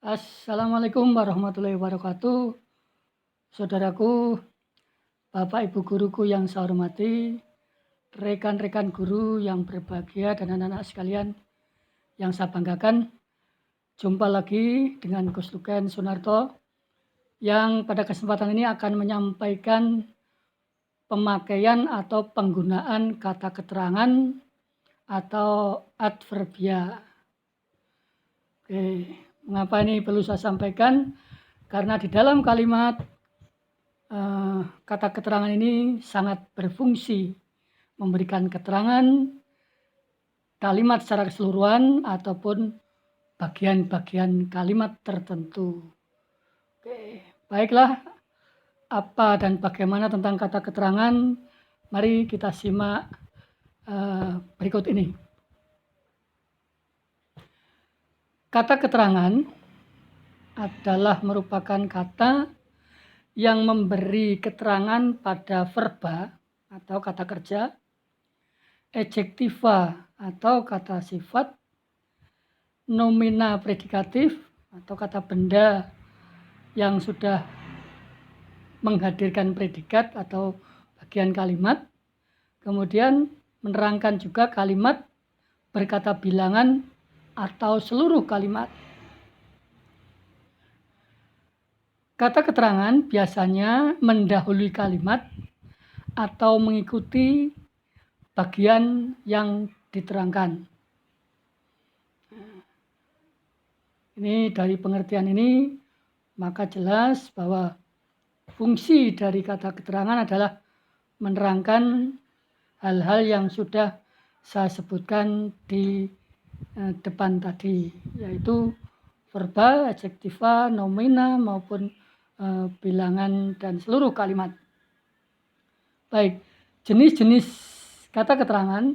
Assalamualaikum warahmatullahi wabarakatuh. Saudaraku, Bapak Ibu guruku yang saya hormati, rekan-rekan guru yang berbahagia dan anak-anak sekalian yang saya banggakan. Jumpa lagi dengan Gus Luken Sunarto yang pada kesempatan ini akan menyampaikan pemakaian atau penggunaan kata keterangan atau adverbia. Oke, mengapa ini perlu saya sampaikan? Karena di dalam kalimat kata keterangan ini sangat berfungsi memberikan keterangan kalimat secara keseluruhan ataupun bagian-bagian kalimat tertentu. Oke, baiklah, apa dan bagaimana tentang kata keterangan? Mari kita simak berikut ini. Kata keterangan adalah merupakan kata yang memberi keterangan pada verba atau kata kerja, adjektiva atau kata sifat, nomina predikatif atau kata benda yang sudah menghadirkan predikat atau bagian kalimat, kemudian menerangkan juga kalimat berkata bilangan atau seluruh kalimat. Kata keterangan biasanya mendahului kalimat atau mengikuti bagian yang diterangkan. Ini dari pengertian ini maka jelas bahwa fungsi dari kata keterangan adalah menerangkan hal-hal yang sudah saya sebutkan di depan tadi, yaitu verba, adjektiva, nomina maupun bilangan dan seluruh kalimat. Baik, jenis-jenis kata keterangan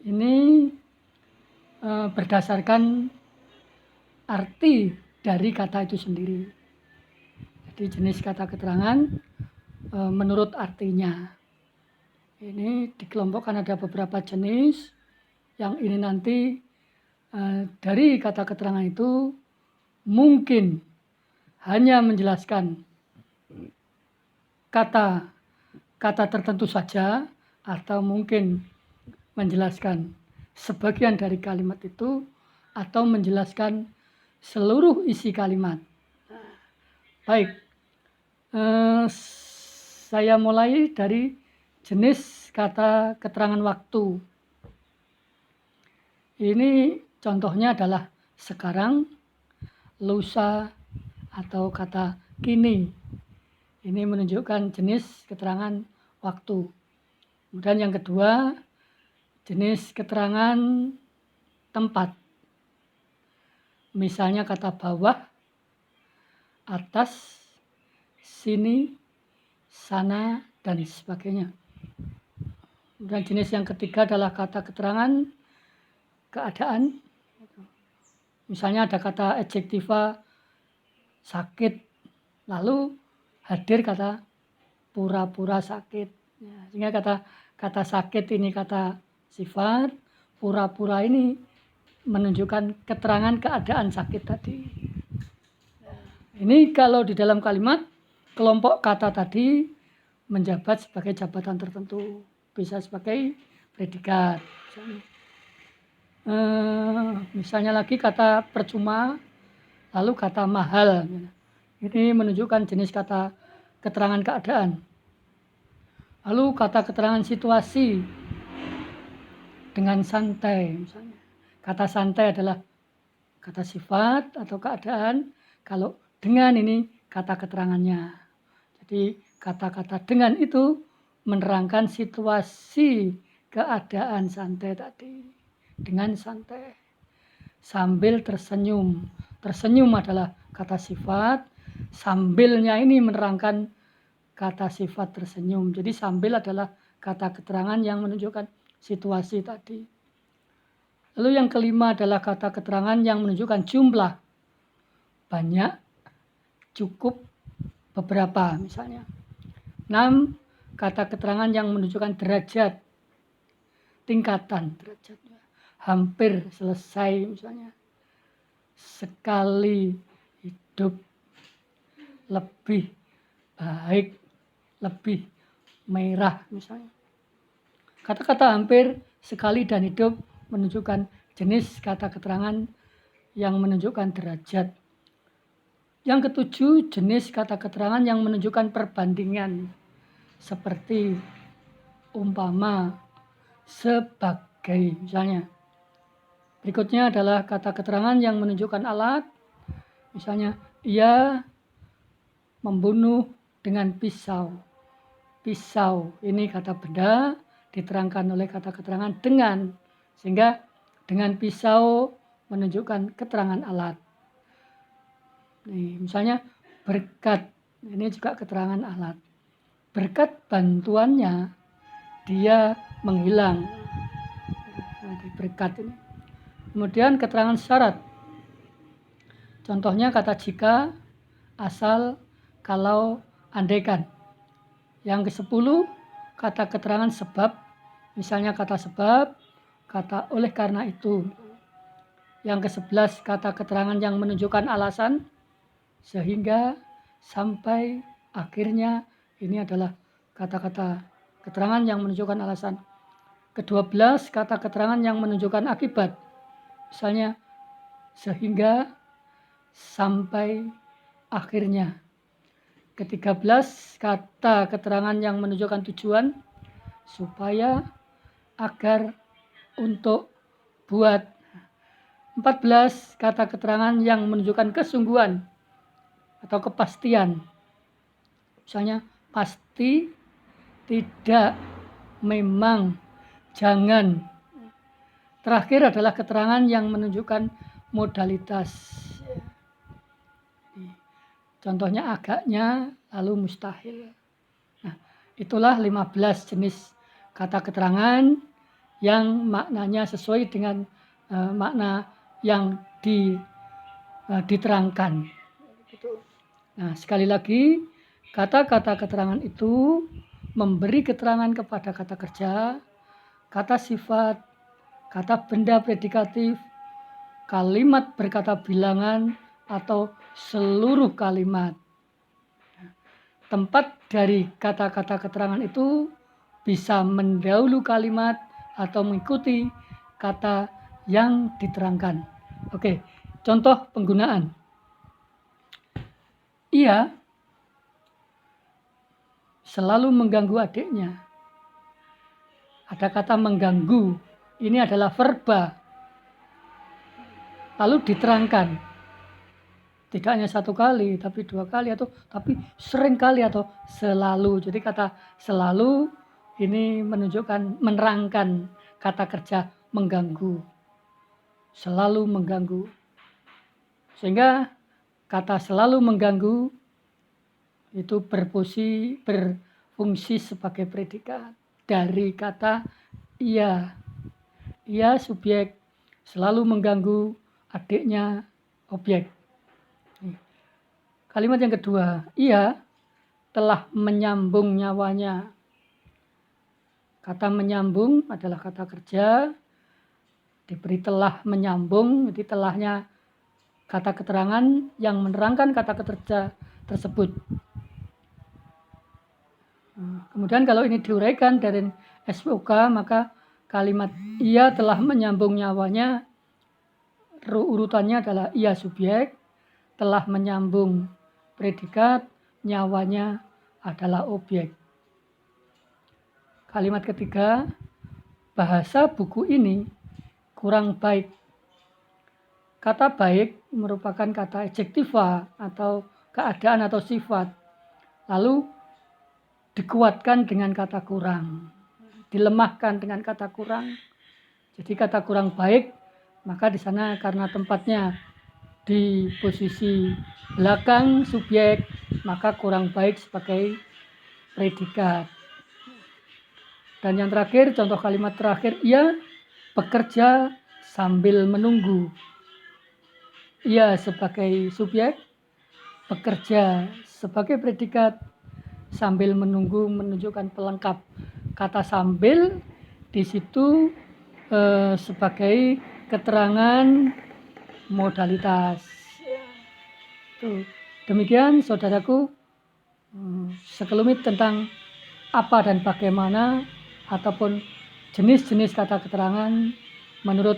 ini berdasarkan arti dari kata itu sendiri. Jadi jenis kata keterangan menurut artinya. Ini dikelompokkan ada beberapa jenis. Yang ini nanti dari kata keterangan itu mungkin hanya menjelaskan kata tertentu saja atau mungkin menjelaskan sebagian dari kalimat itu atau menjelaskan seluruh isi kalimat. Baik, saya mulai dari jenis kata keterangan waktu. Ini contohnya adalah sekarang, lusa, atau kata kini. Ini menunjukkan jenis keterangan waktu. Kemudian yang kedua, jenis keterangan tempat. Misalnya kata bawah, atas, sini, sana, dan sebagainya. Dan jenis yang ketiga adalah kata keterangan keadaan. Misalnya ada kata adjektiva sakit, lalu hadir kata pura-pura sakit. Ya, sehingga kata sakit ini kata sifat, pura-pura ini menunjukkan keterangan keadaan sakit tadi. Ini kalau di dalam kalimat kelompok kata tadi menjabat sebagai jabatan tertentu, bisa sebagai predikat. Misalnya lagi kata percuma, lalu kata mahal. Ini menunjukkan jenis kata keterangan keadaan. Lalu kata keterangan situasi dengan santai misalnya. Kata santai adalah kata sifat atau keadaan, kalau dengan ini kata keterangannya. Jadi kata-kata dengan itu menerangkan situasi keadaan santai tadi. Dengan santai. Sambil tersenyum. Tersenyum adalah kata sifat, sambilnya ini menerangkan kata sifat tersenyum. Jadi sambil adalah kata keterangan yang menunjukkan situasi tadi. Lalu yang kelima adalah kata keterangan yang menunjukkan jumlah. Banyak, cukup, beberapa misalnya. 6. Kata keterangan yang menunjukkan derajat, tingkatan derajatnya. Hampir selesai misalnya. sekali hidup, lebih baik, lebih merah misalnya. Kata-kata hampir, sekali, dan hidup menunjukkan jenis kata keterangan yang menunjukkan derajat. Yang ketujuh, jenis kata keterangan yang menunjukkan perbandingan, seperti umpama, sebagai misalnya. Berikutnya adalah kata keterangan yang menunjukkan alat, misalnya ia membunuh dengan pisau. Pisau ini kata benda diterangkan oleh kata keterangan dengan, sehingga dengan pisau menunjukkan keterangan alat. Nih, misalnya berkat, ini juga keterangan alat. Berkat bantuannya dia menghilang. Nah, berkat ini. Kemudian keterangan syarat. Contohnya kata jika, asal, kalau, andaikan. Yang ke-10 kata keterangan sebab. Misalnya kata sebab, kata oleh karena itu. Yang ke-11 kata keterangan yang menunjukkan alasan, sehingga, sampai, akhirnya. Ini adalah kata-kata keterangan yang menunjukkan alasan. Ke-12 kata keterangan yang menunjukkan akibat. Misalnya sehingga, sampai, akhirnya. Ke-13 kata keterangan yang menunjukkan tujuan, supaya, agar, untuk, buat. 14 kata keterangan yang menunjukkan kesungguhan atau kepastian. Misalnya pasti, tidak, memang, jangan. Terakhir adalah keterangan yang menunjukkan modalitas. Contohnya agaknya, lalu mustahil. Nah, itulah 15 jenis kata keterangan yang maknanya sesuai dengan makna yang diterangkan. Nah, sekali lagi, kata-kata keterangan itu memberi keterangan kepada kata kerja, kata sifat, kata benda predikatif, kalimat berkata bilangan, atau seluruh kalimat. Tempat dari kata-kata keterangan itu bisa mendahului kalimat atau mengikuti kata yang diterangkan. Oke, contoh penggunaan. Ia selalu mengganggu adiknya. Ada kata mengganggu, ini adalah verba. Lalu diterangkan. Tidak hanya satu kali, tapi 2 kali, atau tapi sering kali, atau selalu. Jadi kata selalu ini menunjukkan, menerangkan kata kerja mengganggu. Selalu mengganggu. Sehingga kata selalu mengganggu itu berfungsi sebagai predikat dari kata ia. Ia subjek, selalu mengganggu adiknya objek. Kalimat yang kedua, ia telah menyambung nyawanya. Kata menyambung adalah kata kerja, diberi telah menyambung, jadi telahnya kata keterangan yang menerangkan kata kerja tersebut. Kemudian kalau ini diuraikan dari SPOK, maka kalimat ia telah menyambung nyawanya, urutannya adalah ia subjek, telah menyambung predikat, nyawanya adalah objek. Kalimat ketiga, bahasa buku ini kurang baik. Kata baik merupakan kata adjektiva atau keadaan atau sifat. Lalu dikuatkan dengan kata kurang, dilemahkan dengan kata kurang. Jadi kata kurang baik, maka di sana karena tempatnya di posisi belakang subjek, maka kurang baik sebagai predikat. Dan yang terakhir, contoh kalimat terakhir, ia bekerja sambil menunggu. Ia sebagai subjek, bekerja sebagai predikat, sambil menunggu menunjukkan pelengkap. Kata sambil di situ sebagai keterangan modalitas. Tuh. Demikian saudaraku, sekelumit tentang apa dan bagaimana ataupun jenis-jenis kata keterangan menurut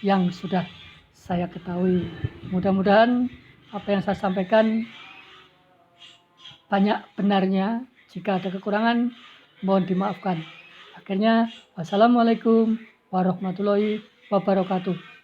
yang sudah saya ketahui. Mudah-mudahan apa yang saya sampaikan banyak benarnya. Jika ada kekurangan, mohon dimaafkan. Akhirnya, wassalamualaikum warahmatullahi wabarakatuh.